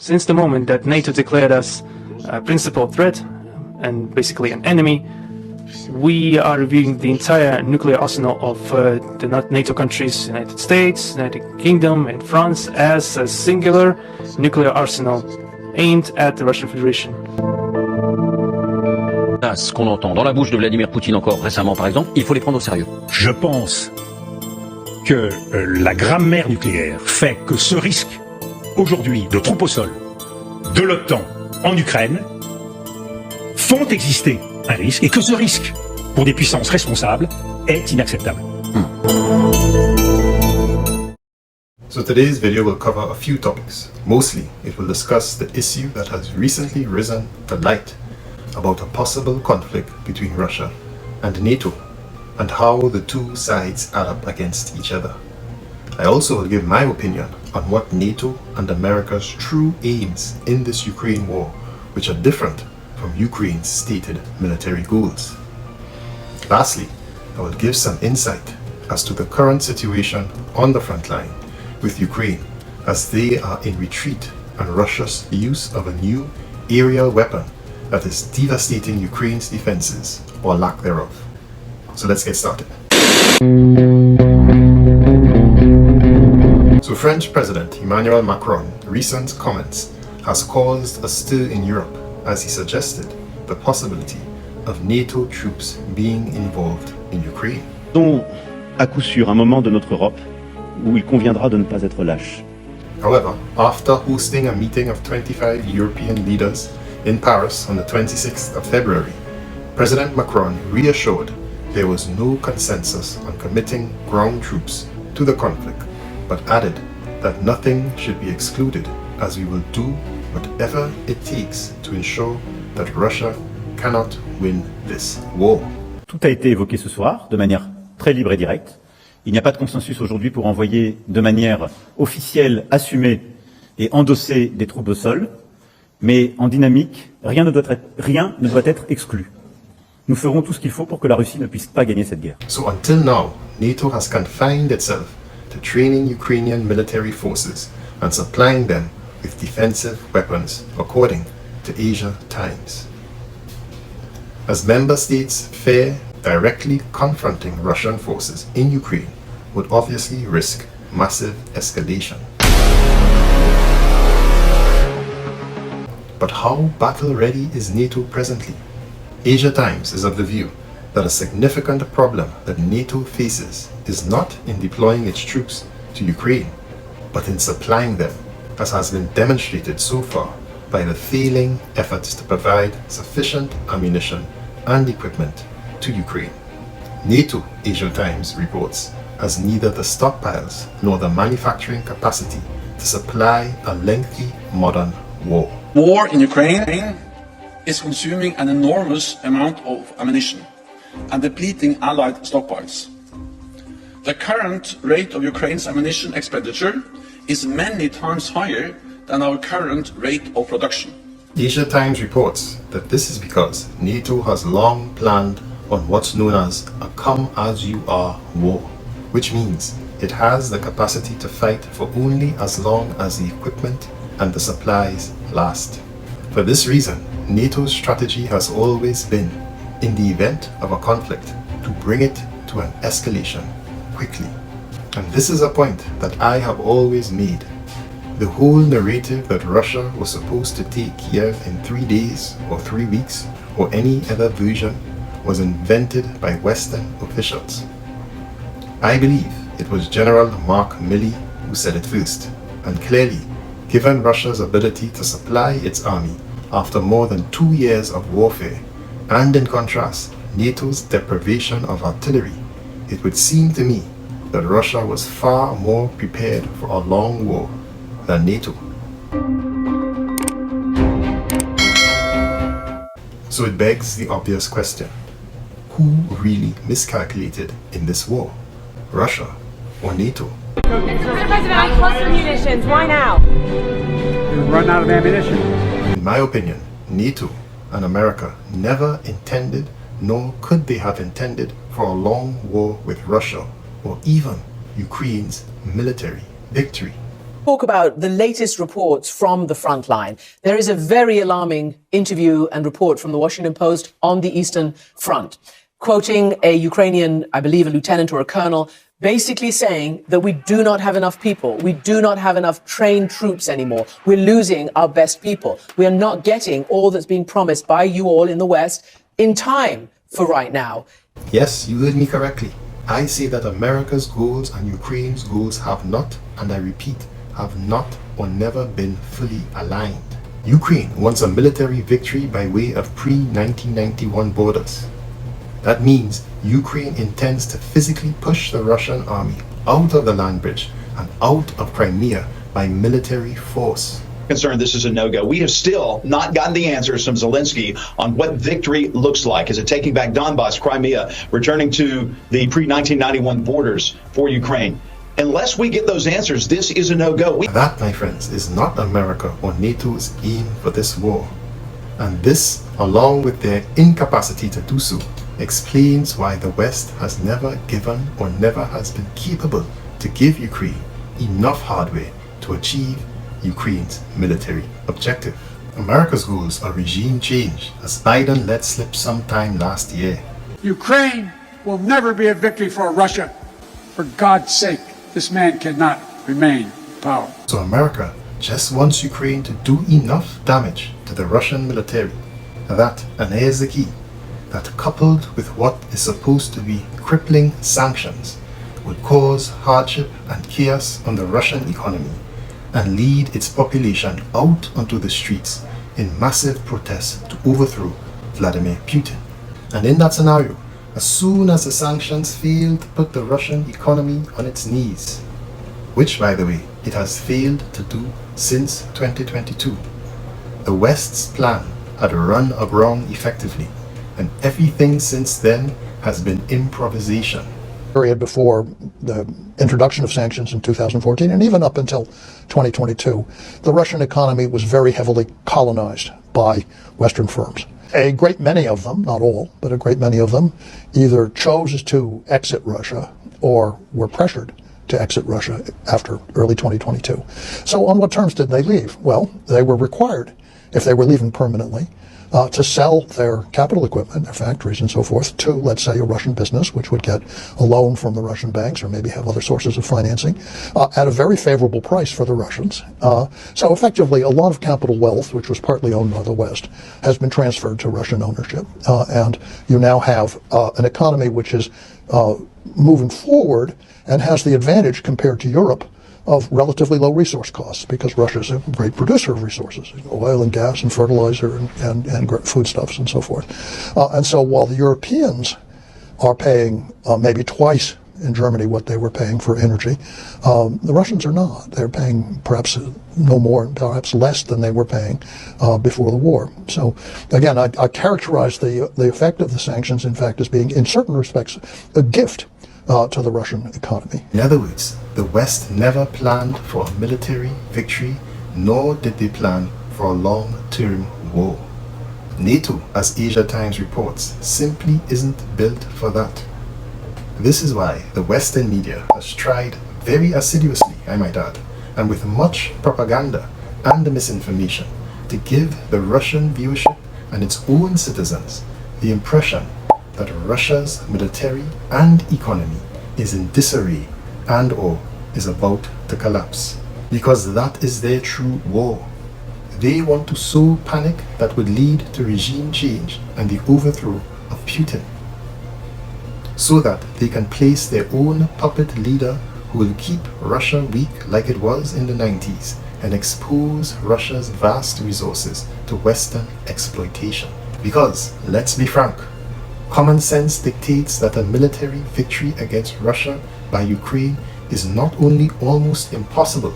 Since the moment that NATO declared us a principal threat and basically an enemy, we are reviewing the entire nuclear arsenal of the NATO countries, United States, United Kingdom and France, as a singular nuclear arsenal aimed at the Russian Federation. Ce qu'on entend dans la bouche de Vladimir Poutine encore récemment par exemple, il faut les prendre au sérieux. Je pense que la grammaire nucléaire fait que ce risque aujourd'hui de troupes au sol de l'OTAN en Ukraine font exister un risque et que ce risque pour des puissances responsables est inacceptable. So today's video will cover a few topics. Mostly, it will discuss the issue that has recently risen to light about a possible conflict between Russia and NATO and how the two sides add up against each other. I also will give my opinion on what NATO and America's true aims in this Ukraine war, which are different from Ukraine's stated military goals. Lastly, I will give some insight as to the current situation on the front line with Ukraine as they are in retreat and Russia's use of a new aerial weapon that is devastating Ukraine's defenses or lack thereof. So let's get started. So French President Emmanuel Macron's recent comments has caused a stir in Europe as he suggested the possibility of NATO troops being involved in Ukraine. Nous à coup sûr un moment de notre Europe où il conviendra de ne pas être lâche. However, after hosting a meeting of 25 European leaders in Paris on the 26th of February, President Macron reassured there was no consensus on committing ground troops to the conflict, but added that nothing should be excluded as we will do whatever it takes to ensure that Russia cannot win this war. Tout a été évoqué ce soir de manière très libre et directe. Il n'y a pas de consensus aujourd'hui pour envoyer de manière officielle, assumée et endossée des troupes au sol, mais en dynamique, rien ne doit être exclu. Nous ferons tout ce qu'il faut pour que la Russie ne puisse pas gagner cette guerre. So until now, NATO has confined itself to training Ukrainian military forces and supplying them with defensive weapons, according to Asia Times. As member states fear directly confronting Russian forces in Ukraine would obviously risk massive escalation. But how battle-ready is NATO presently? Asia Times is of the view that a significant problem that NATO faces is not in deploying its troops to Ukraine, but in supplying them, as has been demonstrated so far by the failing efforts to provide sufficient ammunition and equipment to Ukraine. NATO, Asia Times reports, has neither the stockpiles nor the manufacturing capacity to supply a lengthy modern war. War in Ukraine is consuming an enormous amount of ammunition and depleting allied stockpiles. The current rate of Ukraine's ammunition expenditure is many times higher than our current rate of production. Asia Times reports that this is because NATO has long planned on what's known as a come-as-you-are war, which means it has the capacity to fight for only as long as the equipment and the supplies last. For this reason, NATO's strategy has always been, in the event of a conflict, to bring it to an escalation quickly. And this is a point that I have always made. The whole narrative that Russia was supposed to take Kiev in 3 days or 3 weeks or any other version was invented by Western officials. I believe it was General Mark Milley who said it first, and clearly, given Russia's ability to supply its army after more than 2 years of warfare, and in contrast, NATO's deprivation of artillery, it would seem to me that Russia was far more prepared for a long war than NATO. So it begs the obvious question, who really miscalculated in this war? Russia or NATO? Mr. President, I cost of munitions. Why now? We've run out of ammunition. In my opinion, NATO and America never intended, nor could they have intended, for a long war with Russia or even Ukraine's military victory. talk about the latest reports from the front line. There is a very alarming interview and report from the Washington Post on the Eastern Front, quoting a Ukrainian, I believe a lieutenant or a colonel, basically saying that we do not have enough people. We do not have enough trained troops anymore. We're losing our best people. We are not getting all that's being promised by you all in the West in time for right now. Yes, you heard me correctly. I say that America's goals and Ukraine's goals have not, and I repeat, have not or never been fully aligned. Ukraine wants a military victory by way of pre-1991 borders. That means Ukraine intends to physically push the Russian army out of the land bridge and out of Crimea by military force. Concerned this is a no-go. We have still not gotten the answers from Zelensky on what victory looks like. Is it taking back Donbass, Crimea, returning to the pre-1991 borders for Ukraine? Unless we get those answers, this is a no-go. That, my friends, is not America or NATO's aim for this war. And this, along with their incapacity to do so, explains why the West has never given or never has been capable to give Ukraine enough hardware to achieve Ukraine's military objective. America's goals are regime change, as Biden let slip sometime last year. Ukraine will never be a victory for Russia. For God's sake, this man cannot remain in power. So America just wants Ukraine to do enough damage to the Russian military that, and here's the key, that coupled with what is supposed to be crippling sanctions would cause hardship and chaos on the Russian economy and lead its population out onto the streets in massive protests to overthrow Vladimir Putin. And in that scenario, as soon as the sanctions fail to put the Russian economy on its knees, which, by the way, it has failed to do since 2022, the West's plan had run aground effectively, and everything since then has been improvisation. Period before the introduction of sanctions in 2014 and even up until 2022, the Russian economy was very heavily colonized by Western firms. A great many of them, not all, but a great many of them either chose to exit Russia or were pressured to exit Russia after early 2022. So on what terms did they leave? Well, they were required, if they were leaving permanently, to sell their capital equipment, their factories and so forth, to, let's say, a Russian business, which would get a loan from the Russian banks or maybe have other sources of financing at a very favorable price for the Russians. So effectively, a lot of capital wealth, which was partly owned by the West, has been transferred to Russian ownership. And you now have an economy which is moving forward and has the advantage compared to Europe of relatively low resource costs, because Russia is a great producer of resources, oil and gas and fertilizer and foodstuffs and so forth. And so while the Europeans are paying maybe twice in Germany what they were paying for energy, the Russians are not. They're paying perhaps no more, perhaps less than they were paying before the war. So again, I characterize the effect of the sanctions, in fact, as being, in certain respects, a gift to the Russian economy. In other words, the West never planned for a military victory, nor did they plan for a long-term war. NATO, as Asia Times reports, simply isn't built for that. This is why the Western media has tried very assiduously, I might add, and with much propaganda and misinformation, to give the Russian viewership and its own citizens the impression that Russia's military and economy is in disarray and or is about to collapse. Because that is their true war. They want to sow panic that would lead to regime change and the overthrow of Putin, so that they can place their own puppet leader who will keep Russia weak like it was in the 90s and expose Russia's vast resources to Western exploitation. Because, let's be frank, common sense dictates that a military victory against Russia by Ukraine is not only almost impossible,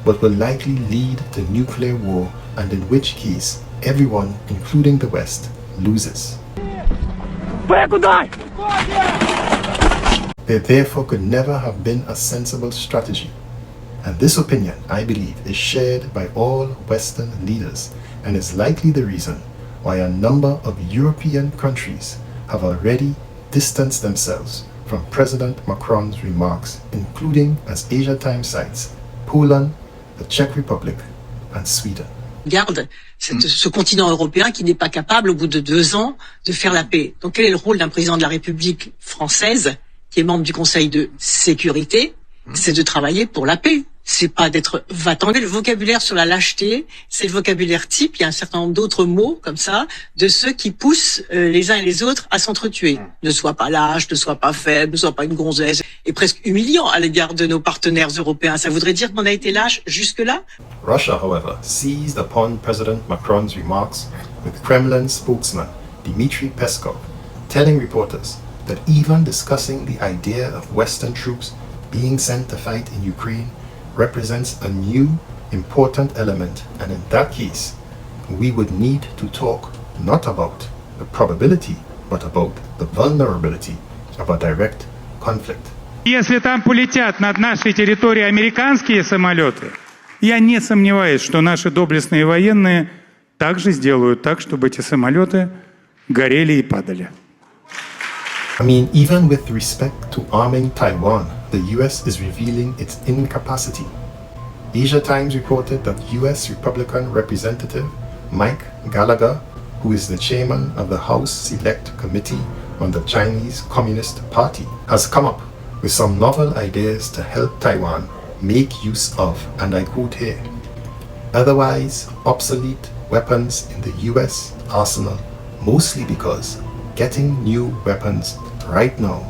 but will likely lead to nuclear war, and in which case everyone, including the West, loses. There therefore could never have been a sensible strategy. And this opinion, I believe, is shared by all Western leaders and is likely the reason why a number of European countries have already distanced themselves from President Macron's remarks, including, as Asia Times cites, Poland, the Czech Republic, and Sweden. Garde ce continent européen qui n'est pas capable, au bout de 2 ans, de faire la paix. Donc quel est le rôle d'un président de la République française, qui est membre du Conseil de sécurité? C'est de travailler pour la paix. C'est pas d'être va-t-en. Le vocabulaire sur la lâcheté, c'est le vocabulaire type. Il y a un certain nombre d'autres mots comme ça, de ceux qui poussent les uns et les autres à s'entretuer. Ne sois pas lâche, ne sois pas faible, ne sois pas une gonzesse. Et presque humiliant à l'égard de nos partenaires européens. Ça voudrait dire qu'on a été lâche jusque-là? Russia, however, seized upon President Macron's remarks with Kremlin spokesman Dmitry Peskov telling reporters that even discussing the idea of Western troops being sent to fight in Ukraine represents a new, important element, and in that case, we would need to talk not about the probability, but about the vulnerability of a direct conflict. Если там полетят над нашей территорией американские самолеты, я не сомневаюсь, что наши доблестные военные также сделают так, чтобы эти самолеты горели и падали. I mean, even with respect to arming Taiwan, the US is revealing its incapacity. Asia Times reported that US Republican Representative Mike Gallagher, who is the chairman of the House Select Committee on the Chinese Communist Party, has come up with some novel ideas to help Taiwan make use of, and I quote here, otherwise obsolete weapons in the US arsenal, mostly because getting new weapons right now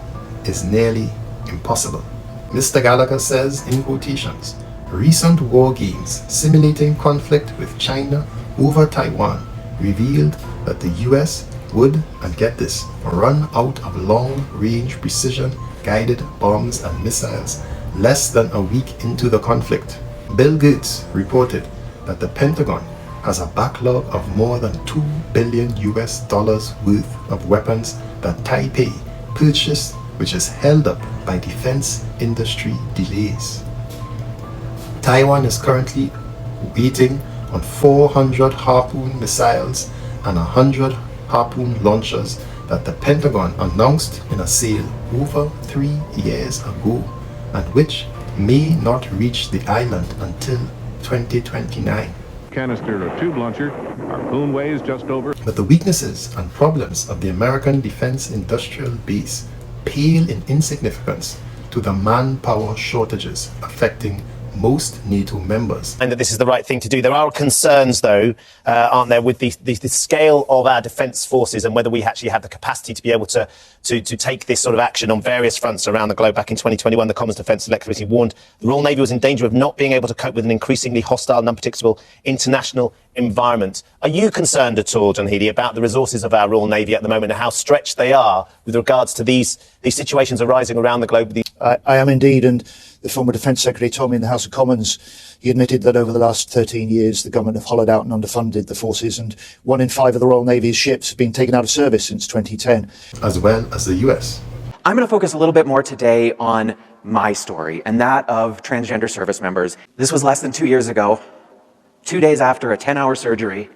is nearly impossible. Mr. Gallagher says, in quotations, recent war games simulating conflict with China over Taiwan revealed that the US would, and get this, run out of long-range precision-guided bombs and missiles less than a week into the conflict. Bill Gates reported that the Pentagon has a backlog of more than $2 billion worth of weapons that Taipei purchased, which is held up by defense industry delays. Taiwan is currently waiting on 400 Harpoon missiles and 100 Harpoon launchers that the Pentagon announced in a sale over 3 years ago, and which may not reach the island until 2029. Canister of tube launcher, Harpoon weighs just over. But the weaknesses and problems of the American defense industrial base pale in insignificance to the manpower shortages affecting most NATO members. And that this is the right thing to do. There are concerns, though, aren't there, with the scale of our defence forces and whether we actually have the capacity to be able to take this sort of action on various fronts around the globe. Back in 2021, the Commons Defence Select Committee warned the Royal Navy was in danger of not being able to cope with an increasingly hostile and unpredictable international environment. Are you concerned at all, John Healey, about the resources of our Royal Navy at the moment and how stretched they are with regards to these situations arising around the globe? I am indeed, and the former Defence Secretary told me in the House of Commons, he admitted that over the last 13 years the government have hollowed out and underfunded the forces, and 1 in 5 of the Royal Navy's ships have been taken out of service since 2010. As well as the US. I'm going to focus a little bit more today on my story, and that of transgender service members. This was less than 2 years ago, 2 days after a 10-hour surgery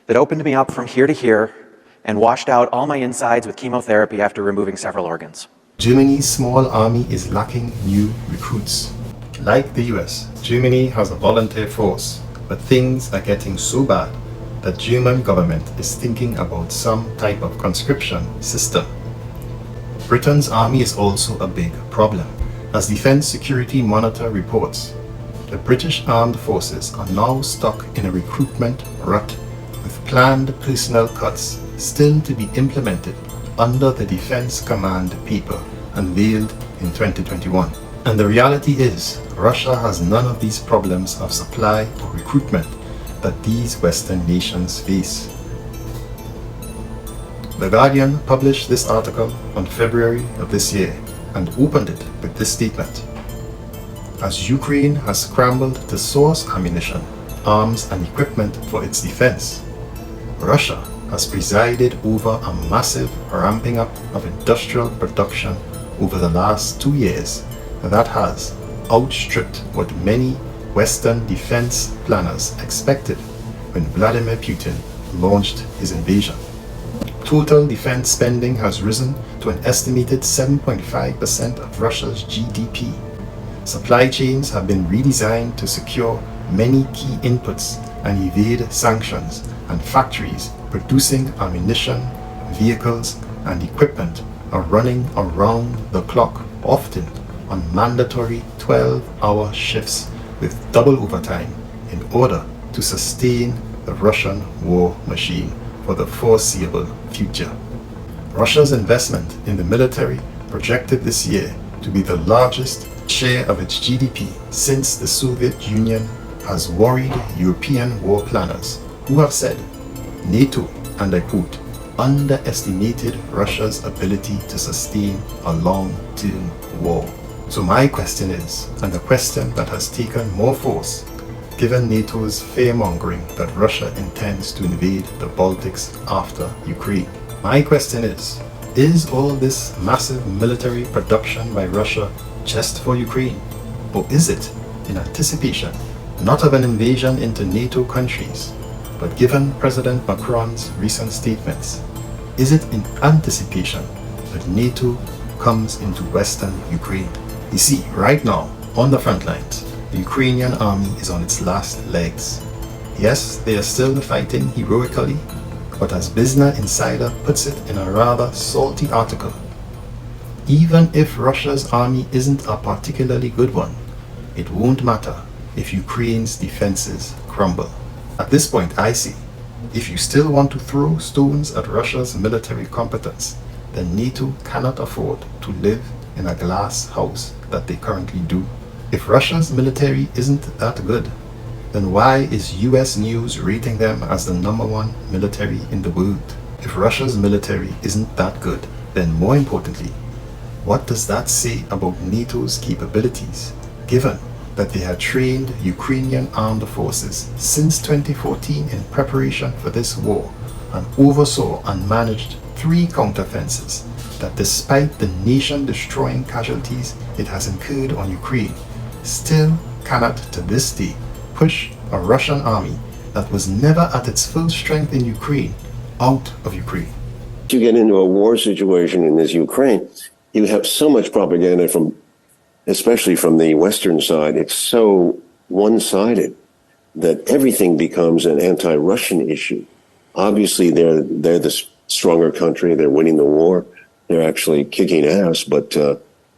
that opened me up from here to here and washed out all my insides with chemotherapy after removing several organs. Germany's small army is lacking new recruits. Like the US, Germany has a volunteer force, but things are getting so bad that German government is thinking about some type of conscription system. Britain's army is also a big problem. As Defence Security Monitor reports, the British armed forces are now stuck in a recruitment rut with planned personnel cuts still to be implemented under the Defence Command paper unveiled in 2021. And the reality is, Russia has none of these problems of supply or recruitment that these Western nations face. The Guardian published this article on February of this year and opened it with this statement. As Ukraine has scrambled to source ammunition, arms and equipment for its defense, Russia has presided over a massive ramping up of industrial production over the last 2 years that has outstripped what many Western defense planners expected when Vladimir Putin launched his invasion. Total defense spending has risen to an estimated 7.5% of Russia's GDP. Supply chains have been redesigned to secure many key inputs and evade sanctions, and factories producing ammunition, vehicles, and equipment are running around the clock, often on mandatory 12-hour shifts with double overtime in order to sustain the Russian war machine for the foreseeable future. Russia's investment in the military projected this year to be the largest share of its GDP since the Soviet Union has worried European war planners who have said NATO, and I quote, underestimated Russia's ability to sustain a long-term war. So my question is, and the question that has taken more force given NATO's fear-mongering that Russia intends to invade the Baltics after Ukraine. My question is all this massive military production by Russia just for Ukraine? Or is it in anticipation, not of an invasion into NATO countries, but given President Macron's recent statements, is it in anticipation that NATO comes into Western Ukraine? You see, right now, on the front lines, the Ukrainian army is on its last legs. Yes, they are still fighting heroically, but as Business Insider puts it in a rather salty article, even if Russia's army isn't a particularly good one, it won't matter if Ukraine's defenses crumble. At this point, I say, if you still want to throw stones at Russia's military competence, then NATO cannot afford to live in a glass house that they currently do. If Russia's military isn't that good, then why is US News rating them as the #1 military in the world? If Russia's military isn't that good, then more importantly, what does that say about NATO's capabilities, given that they had trained Ukrainian armed forces since 2014 in preparation for this war and oversaw and managed 3 counteroffensives that, despite the nation-destroying casualties it has incurred on Ukraine, still cannot to this day push a Russian army that was never at its full strength in Ukraine out of Ukraine. You get into a war situation in this Ukraine, you have so much propaganda especially from the Western side. It's so one-sided that everything becomes an anti-Russian issue. Obviously, they're the stronger country. They're winning the war. They're actually kicking ass, but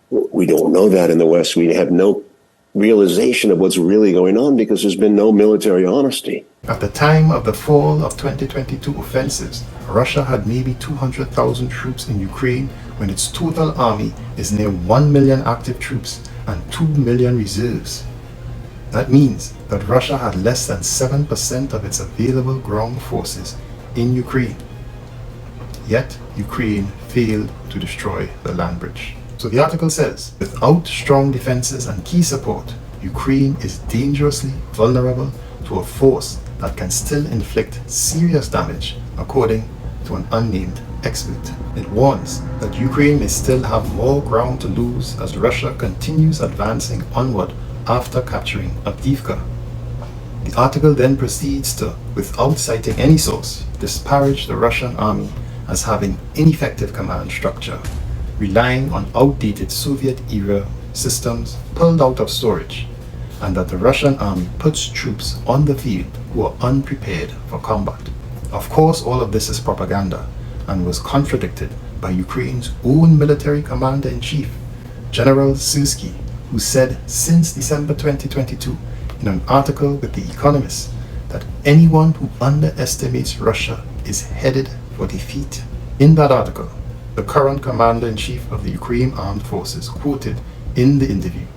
we don't know that in the West. We have no realization of what's really going on because there's been no military honesty. At the time of the fall of 2022 offensives, Russia had maybe 200,000 troops in Ukraine when its total army is near 1 million active troops and 2 million reserves. That means that Russia had less than 7% of its available ground forces in Ukraine. Yet Ukraine failed to destroy the land bridge. So the article says, without strong defenses and key support, Ukraine is dangerously vulnerable to a force that can still inflict serious damage, according to an unnamed expert. It warns that Ukraine may still have more ground to lose as Russia continues advancing onward after capturing Avdiivka. The article then proceeds to, without citing any source, disparage the Russian army as having ineffective command structure, relying on outdated Soviet-era systems pulled out of storage, and that the Russian army puts troops on the field who are unprepared for combat. Of course, all of this is propaganda and was contradicted by Ukraine's own military commander-in-chief, General Syrskyi, who said since December 2022 in an article with The Economist that anyone who underestimates Russia is headed for defeat. In that article, the current commander-in-chief of the Ukraine Armed Forces quoted in the interview,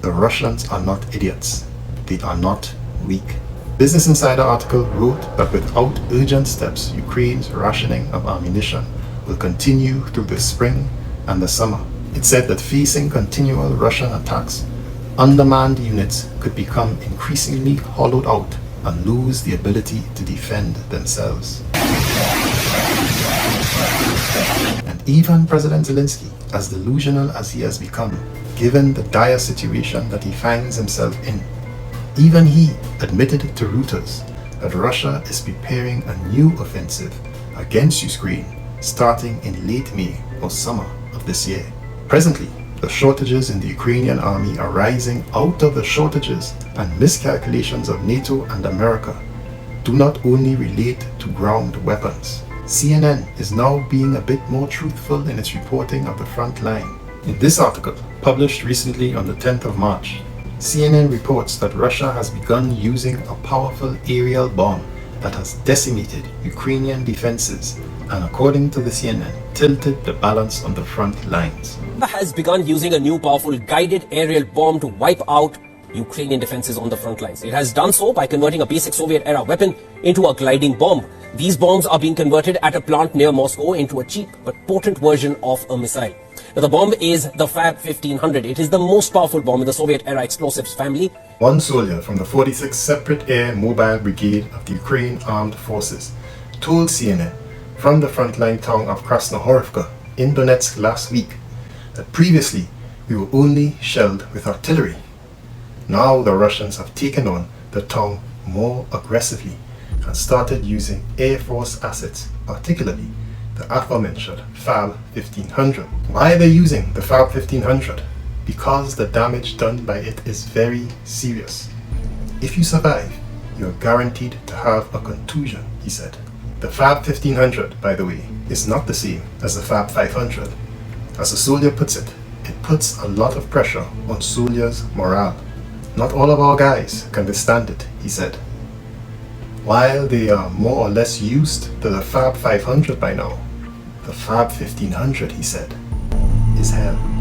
"The Russians are not idiots. They are not weak." Business Insider article wrote that without urgent steps, Ukraine's rationing of ammunition will continue through the spring and the summer. It said that facing continual Russian attacks, undermanned units could become increasingly hollowed out and lose the ability to defend themselves. And even President Zelensky, as delusional as he has become, given the dire situation that he finds himself in, even he admitted to Reuters that Russia is preparing a new offensive against Ukraine starting in late May or summer of this year. Presently, The shortages in the Ukrainian army are rising out of the shortages and miscalculations of NATO and America do not only relate to ground weapons. CNN is now being a bit more truthful in its reporting of the front line. In this article, published recently on the 10th of March, CNN reports that Russia has begun using a powerful aerial bomb that has decimated Ukrainian defenses and, according to the CNN, tilted the balance on the front lines. Has begun using a new powerful guided aerial bomb to wipe out Ukrainian defenses on the front lines. It has done so by converting a basic Soviet-era weapon into a gliding bomb. These bombs are being converted at a plant near Moscow into a cheap but potent version of a missile. Now, the bomb is the Fab 1500. It is the most powerful bomb in the Soviet-era explosives family. One soldier from the 46th Separate Air Mobile Brigade of the Ukraine Armed Forces told CNN from the frontline town of Krashnahorivka in Donetsk last week that previously we were only shelled with artillery. Now the Russians have taken on the town more aggressively and started using Air Force assets, particularly the aforementioned Fab 1500. Why are they using the Fab 1500? Because the damage done by it is very serious. If you survive, you are guaranteed to have a contusion, he said. The Fab 1500, by the way, is not the same as the Fab 500. As a soldier puts it, it puts a lot of pressure on soldiers' morale. Not all of our guys can withstand it, he said. While they are more or less used to the Fab 500 by now, the Fab 1500, he said, is hell.